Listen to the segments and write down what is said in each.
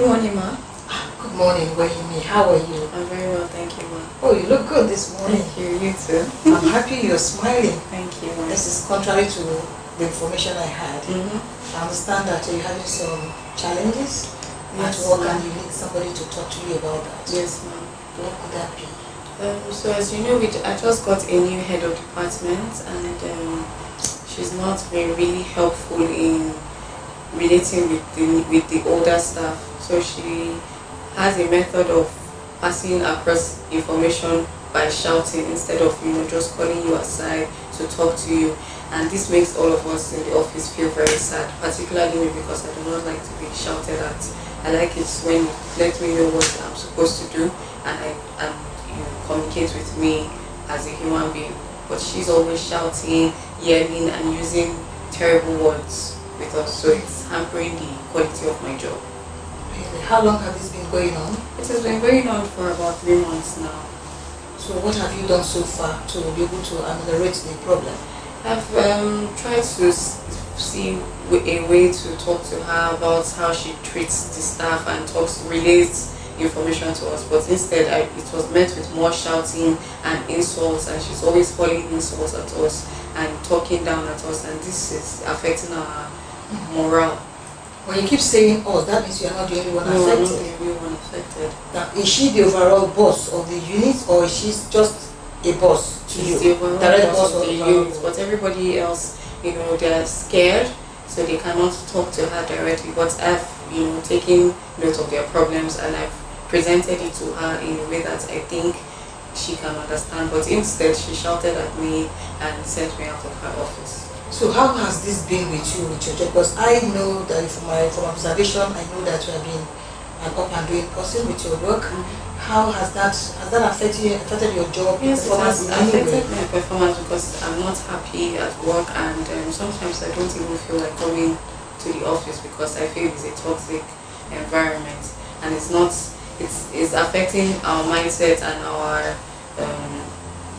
Good morning, ma. Good morning, Wayne. How are you? I'm very well, thank you, ma. Oh, you look good this morning. Thank you, you too. I'm happy you're smiling. Thank you, ma. This is contrary to the information I had. Mm-hmm. I understand that you're having some challenges at work and you need somebody to talk to you about that. Yes, ma'am. What could that be? So as you know, I just got a new head of department, and she's not been really helpful in relating with the older staff. So she has a method of passing across information by shouting instead of just calling you aside to talk to you, and this makes all of us in the office feel very sad, particularly me, because I do not like to be shouted at. I like it when you let me know what I'm supposed to do, and you communicate with me as a human being. But she's always shouting, yelling, and using terrible words with us, so it's hampering the quality of my job. Really? How long has this been going on? It has been going on for about 3 months now. So what have you done so far to be able to ameliorate the problem? I've tried to see a way to talk to her about how she treats the staff and relays information to us, but instead it was met with more shouting and insults, and she's always calling insults at us and talking down at us, and this is affecting our morale. When you keep saying "oh," that means you are not the only one affected. No, I'm not the only one affected. Now, is she the overall boss of the unit, or is she just a boss to you? She's the overall Direct boss of the overall unit, but everybody else, they're scared, so they cannot talk to her directly. But I've, taken note of their problems, and I've presented it to her in a way that I think she can understand. But instead, she shouted at me and sent me out of her office. So how has this been with you, with your job? Because I know that from observation, I know that you have been an up and doing person with your work. How has that affected your job? Yes, it has affected anyway? my performance, because I'm not happy at work, and sometimes I don't even feel like coming to the office because I feel it's a toxic environment, and it's affecting our mindset and our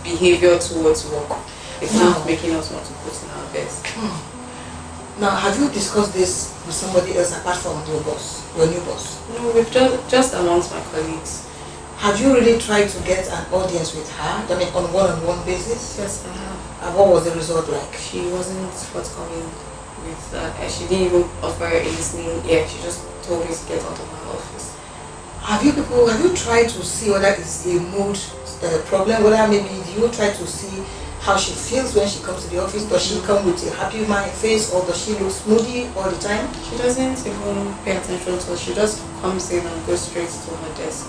behavior towards work. It's not making us want to put in our best. Now, have you discussed this with somebody else apart from your boss, your new boss? No, we've just amongst my colleagues. Have you really tried to get an audience with her? I mean, on one-on-one basis? Yes, I have. And what was the result like? She wasn't forthcoming with that. She didn't even offer a listening ear. She just told me to get out of my office. Have you tried to see whether it's a mood problem? Whether maybe you try to see how she feels when she comes to the office? Does she come with a happy face, or does she look moody all the time? She doesn't even pay attention to us. She just comes in and goes straight to her desk.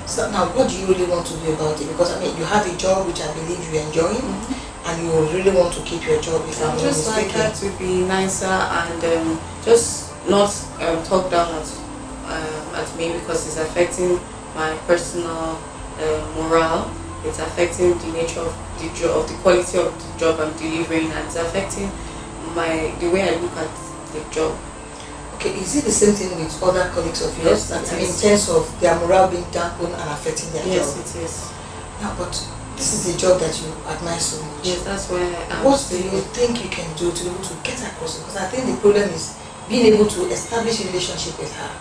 So now, what do you really want to do about it? Because I mean, you have a job which I believe you're enjoying, and you really want to keep your job. If I'm just like her to be nicer and just not talk down at me, because it's affecting my personal morale. It's affecting the nature of the job, the quality of the job I'm delivering, and it's affecting the way I look at the job. Okay, is it the same thing with other colleagues of yours? Yes, in terms of their morale being dampened and affecting their job? Yes, it is. Now, but this is a job that you admire so much. Yes, that's why what do you think you can do to be able to get across it? Because I think the problem is being able to establish a relationship with her.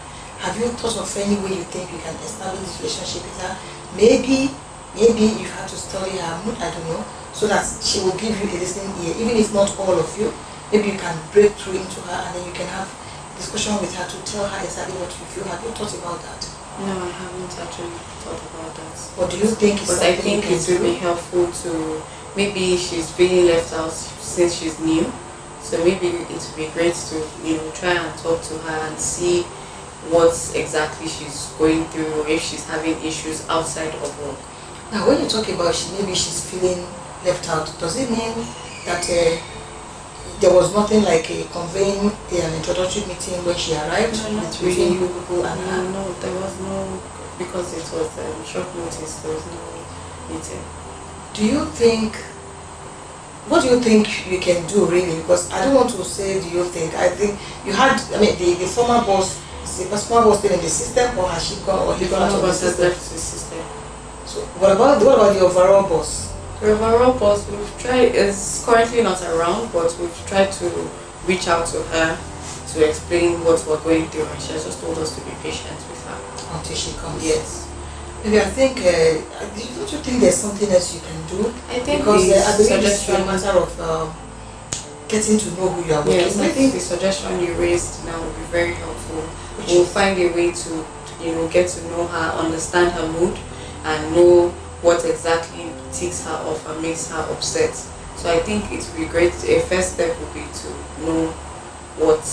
Have you thought of any way you think you can establish this relationship with her? Maybe you have to study her mood, I don't know, so that she will give you a listening ear, even if not all of you. Maybe you can break through into her, and then you can have discussion with her to tell her exactly what you feel. Have you thought about that? No, I haven't actually thought about that. What do you think is something I think it would be helpful to, maybe she's feeling left out since she's new, so maybe it would be great to try and talk to her and see what exactly she's going through, or if she's having issues outside of work. Now, when you talk about maybe she's feeling left out, does it mean that there was nothing like a conveying an introductory meeting when she arrived? No, not between really. you people and her? No, there was no, because it was short notice, there was no meeting. What do you think you can do really? Because I don't want to say do you think, I think you had, the former boss, is the former boss still in the system, or has she gone, or he gone out of the system? Left the system. So what about the overall boss? The overall boss, is currently not around, but we've tried to reach out to her to explain what we're going through, and she has just told us to be patient with until she comes. Yes. Maybe I think, don't you think there's something else you can do? I think because I believe it's a suggestion matter of getting to know who you are working yes, with. I think the suggestion you raised now will be very helpful. We'll find a way to get to know her, understand her mood, and know what exactly ticks her off and makes her upset. So I think it would be great. A first step would be to know what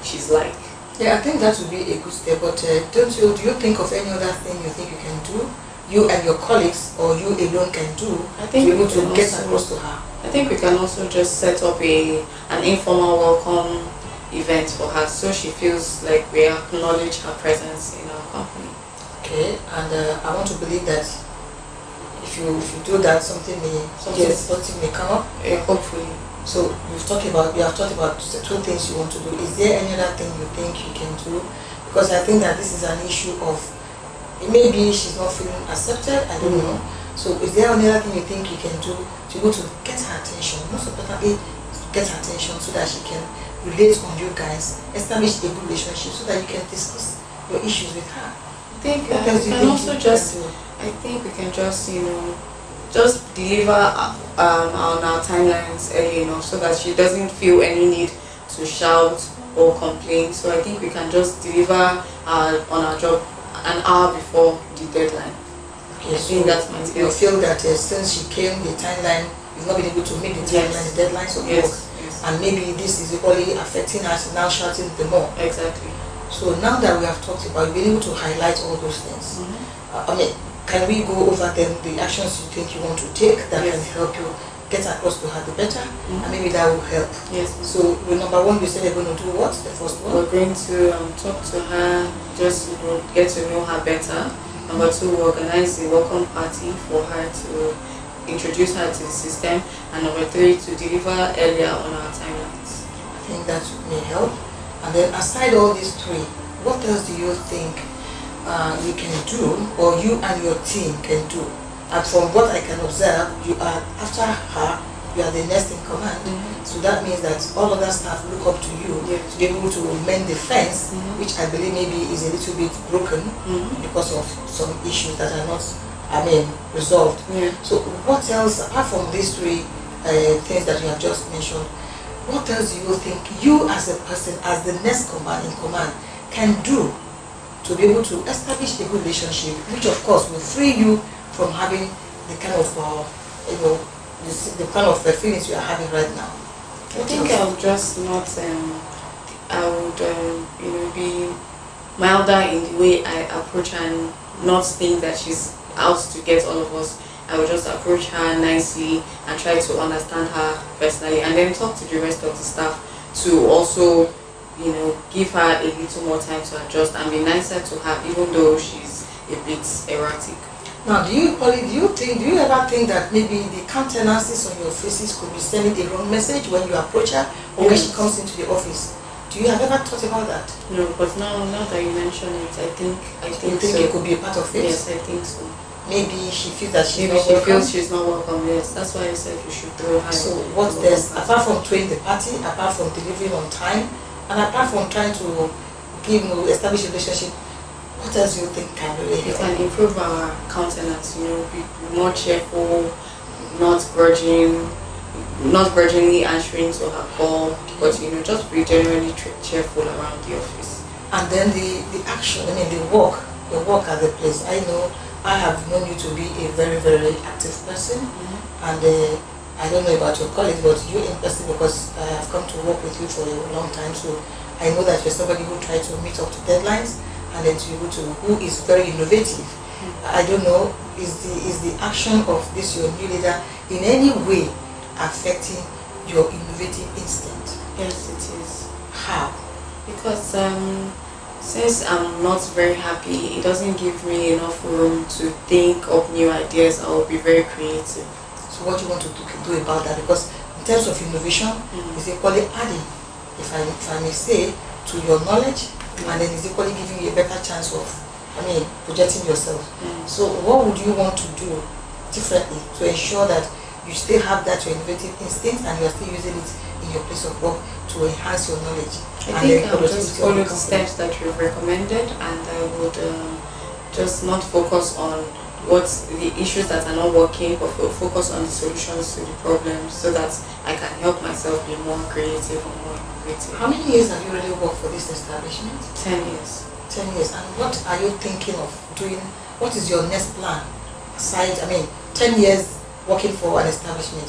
she's like. Yeah, I think that would be a good step. But do you think of any other thing you think you can do? You and your colleagues, or you alone can do I think to be able to get also, across to her? I think we can also just set up an informal welcome event for her, so she feels like we acknowledge her presence in our company. Okay, and I want to believe that if you do that, something positive may come up. Hopefully. So you have talked about the two things you want to do. Is there any other thing you think you can do? Because I think that this is an issue of maybe she's not feeling accepted. I don't know. So is there any other thing you think you can do to be able to get her attention? Most importantly, get her attention so that she can relate on you guys, establish a good relationship so that you can discuss your issues with her. I think we can also just just deliver on our timelines early enough so that she doesn't feel any need to shout or complain. So I think we can just deliver on our job an hour before the deadline. Okay, I think that's my you feel that since she came, the timeline, you've not been able to meet the timeline, the deadlines of work. Yes. And maybe this is equally affecting us, now shouting the more. Exactly. So now that we have talked about, you've been able to highlight all those things. Can we go over then the actions you think you want to take that can help you get across to her the better, and maybe that will help? Yes. So number one, you said you're going to do what? The first one? We're going to talk to her, just get to know her better. Number two, we organize a welcome party for her to introduce her to the system, and number three, to deliver earlier on our timelines. I think that may help. And then aside all these three, what else do you think you can do, or you and your team can do? And from what I can observe, you are after her, you are the next in command. So that means that all other staff look up to you to be able to mend the fence, which I believe maybe is a little bit broken because of some issues that are not, resolved. So what else, apart from these three things that you have just mentioned, what else do you think you as a person, as the next in command, can do to be able to establish a good relationship, which of course will free you from having the kind of the kind of feelings you are having right now? I think I would just not. I would be milder in the way I approach her, and not think that she's out to get all of us. I would just approach her nicely and try to understand her personally, and then talk to the rest of the staff to also give her a little more time to adjust and be nicer to her, even though she's a bit erratic. Now, do you ever think that maybe the countenances on your faces could be sending the wrong message when you approach her, or when she comes into the office? Do you have ever thought about that? No, but now that you mention it, I think you think it could be a part of it? Yes, I think so. Maybe she feels that she's not welcome. feels she's not welcome. Yes, that's why I said you should throw her. So what there's apart from throwing the party, apart from delivering on time, and apart from trying to establish a relationship, what else do you think can really help? We can improve our countenance. Be more cheerful, not grudgingly answering to her call, but just be generally cheerful around the office. And then the action, the work at the place. I know I have known you to be a very, very active person, and I don't know about your colleagues, but you in person, because I have come to work with you for a long time, so I know that you're somebody who tries to meet up to deadlines, and then who is very innovative. I don't know, is the action of this your new leader in any way affecting your innovative instinct? Yes, it is. How? Because since I'm not very happy, it doesn't give me enough room to think of new ideas. I will be very creative. So what do you want to do about that? Because in terms of innovation, it's equally adding, if I may say, to your knowledge, and then it's equally giving you a better chance of projecting yourself. So what would you want to do differently to ensure that you still have that your innovative instinct and you are still using it in your place of work to enhance your knowledge? I think I'll just follow the steps that you've recommended, and I would just not focus on what's the issues that are not working, but focus on the solutions to the problems so that I can help myself be more creative and more innovative. How many years have you really worked for this establishment? 10 years. 10 years. And what are you thinking of doing? What is your next plan? Aside, 10 years working for an establishment.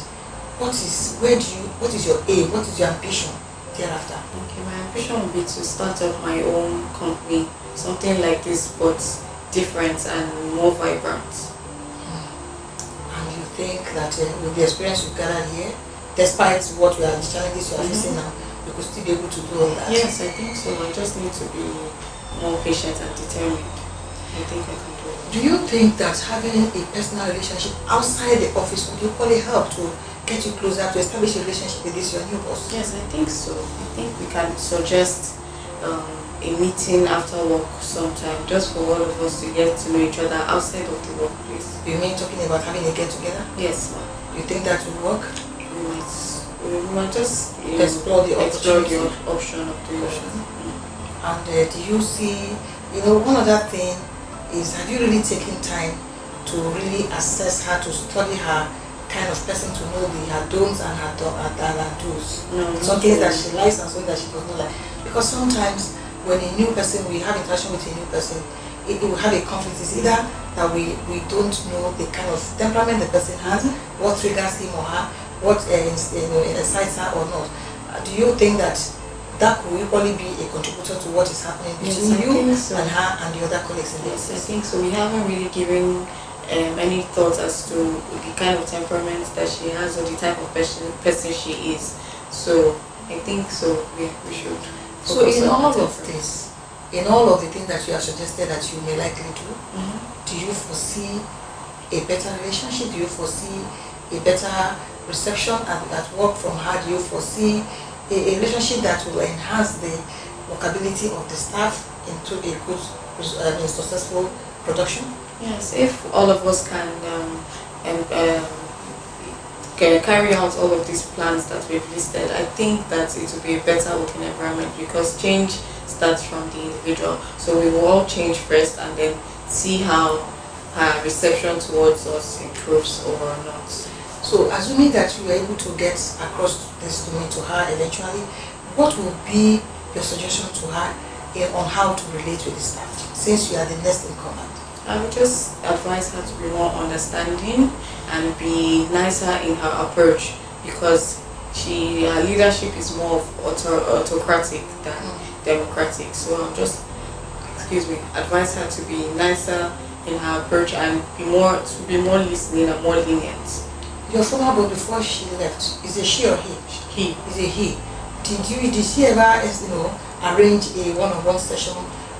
What is your aim? What is your ambition thereafter? Okay, my ambition would be to start up my own company, something like this, but different and more vibrant. And you think that with the experience you've gathered here, despite what the challenges you are facing now, you could still be able to do all that? Yes, I think so. I just need to be more patient and determined. I think I can do it. Do you think that having a personal relationship outside the office would equally help to get you closer, to establish a relationship with your new boss? Yes, I think so. I think we can suggest a meeting after work sometime, just for all of us to get to know each other outside of the workplace. You mean talking about having a get together? Yes, ma'am. You think that will work? We might just explore the option of And doing do you see, one other thing is, have you really taken time to really assess her, to study her kind of person, to know her don'ts and her do's? No, some things that she likes and some that she does not like. Because sometimes when a new person, we have interaction with a new person, it will have a conflict. It's either that we don't know the kind of temperament the person has, what triggers him or her, what excites her or not. Do you think that will equally be a contributor to what is happening between you and her and the other colleagues in the office? I think so. We haven't really given any thought as to the kind of temperament that she has or the type of person she is. So I think so. We should. So in all of this, in all of the things that you have suggested that you may likely do, do you foresee a better relationship? Do you foresee a better reception at work from her? Do you foresee a relationship that will enhance the workability of the staff into a good, successful production? Yes, if all of us can carry out all of these plans that we've listed, I think that it will be a better working environment, because change starts from the individual. So we will all change first and then see how her reception towards us improves or not. So assuming that you are able to get across this to her eventually, what will be your suggestion to her on how to relate with the staff, since you are the next in command? I would just advise her to be more understanding and be nicer in her approach, because her leadership is more of autocratic than democratic. So I'll just advise her to be nicer in her approach and be more listening and more lenient. Your former boss, before she left, is a she or he? He. Is a he. Did she ever arrange a one-on-one session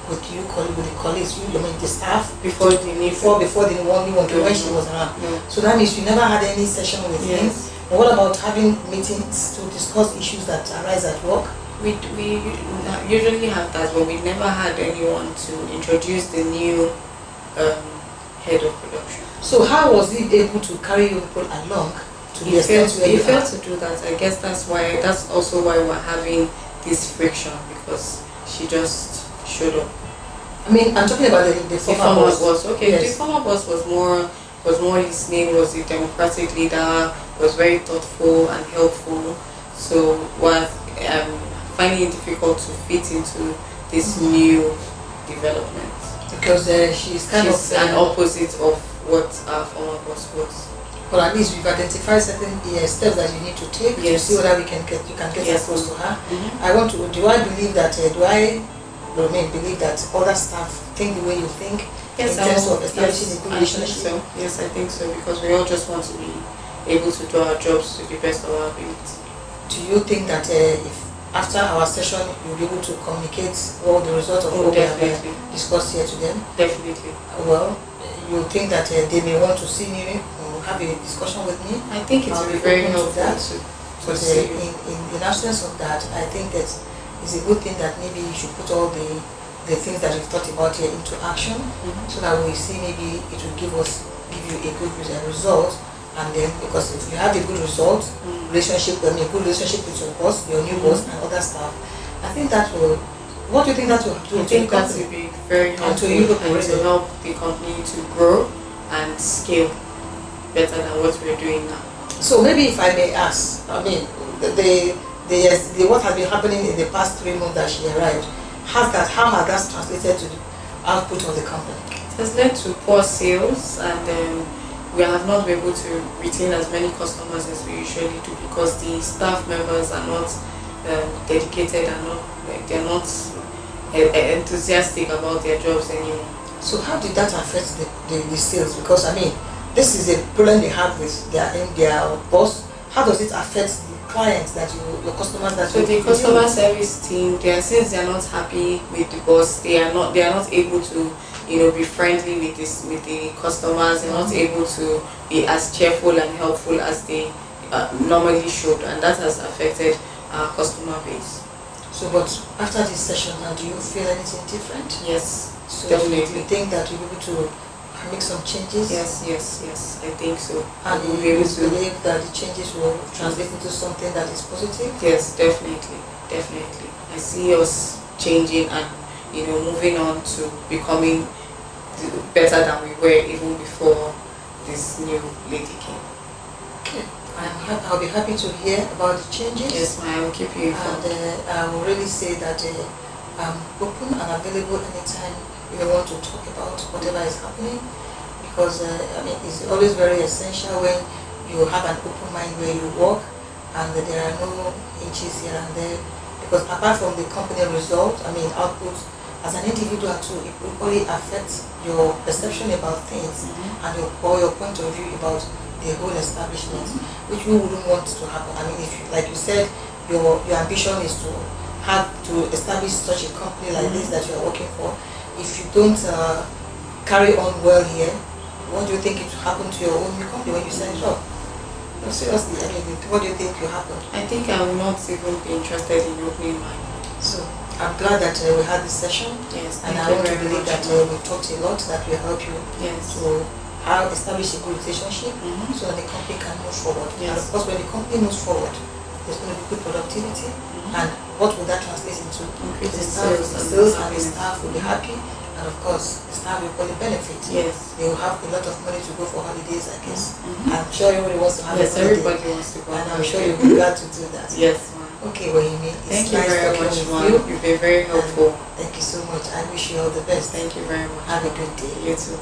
with the colleagues, the staff, before the one when she was around? No. So that means you never had any session with him. But what about having meetings to discuss issues that arise at work? We usually have that, but we never had anyone to introduce the new head of production. So how was he able to carry you people along to the extent where he failed to do that? I guess that's also why we're having this friction, because she just showed up. I'm talking about the former boss. Okay, yes. The former boss was more listening, was a democratic leader, was very thoughtful and helpful. So was finding it difficult to fit into this new development. Because she's an opposite of what our former boss was. But at least we've identified certain steps that you need to take to see whether you can get across to her. Do I believe that believe that other staff think the way you think in terms of establishing a good relationship? Yes, I think so, because we all just want to be able to do our jobs to the best of our ability. Do you think that if after our session you'll be able to communicate all the results of what we have discussed here to them? Definitely. Well, you think that they may want to see me or have a discussion with me? I think it will be very helpful But in absence of that, I think that it's a good thing that maybe you should put all the things that we've thought about here into action, so that we see maybe it will give you a good result. And then, because if you have a good result, a good relationship with your boss, your new boss, and other staff, I think that will What do you think that will do I to think the that company? would be very And to helpful you people, and to really? help the company to grow and scale better than what we're doing now. So maybe if I may ask, I mean, the what has been happening in the past 3 months that she arrived, how has that translated to the output of the company? It has led to poor sales, and we have not been able to retain as many customers as we usually do because the staff members are not dedicated and they're not enthusiastic about their jobs anymore. So how did that affect the sales? Because I mean, this is a problem they have with their boss. How does it affect the clients that your customers that so you the deal customer with? service team, since they are not happy with the boss, they are not able to be friendly with the customers. They're not able to be as cheerful and helpful as they normally should, and that has affected our customer base. So, but after this session now, do you feel anything different? Yes, So definitely. you think that you'll be able to make some changes? Yes, I think so. And We'll you be able to. believe that the changes will translate into something that is positive? Yes, definitely. I see us changing and moving on to becoming better than we were even before this new lady came. Okay. I'll be happy to hear about the changes. Yes, I will keep you informed. And I will really say that I'm open and available anytime you want to talk about whatever is happening, because I mean, it's always very essential when you have an open mind where you work and there are no hitches here and there, because apart from the company result, I mean output, as an individual too, it will probably affect your perception about things and your point of view about the whole establishment, which we wouldn't want to happen. I mean, if you, like you said, your ambition is to establish such a company like this that you are working for. If you don't carry on well here, what do you think it will happen to your own company when you set it up? No, seriously, I mean, what do you think will happen? I think I will not even be interested in opening mine. So I'm glad that we had this session. Yes, and I want to believe that we talked a lot that will help you. Yes. To establish a good relationship so that the company can move forward. Yes. And of course, when the company moves forward, there's going to be good productivity. And what will that translate into? Increase The in sales and the happiness. staff will be happy. And of course, the staff will probably benefit. Yes. They will have a lot of money to go for holidays, I guess. I'm sure everybody wants to have a Yes, holiday. everybody wants to go. And I'm sure you'll be glad to do that. Yes, ma'am. Okay, well, you mean Thank it's you nice very talking much, with ma'am. you. You've been very helpful. Thank you so much. I wish you all the best. Thank you very much. Have a good day. You too.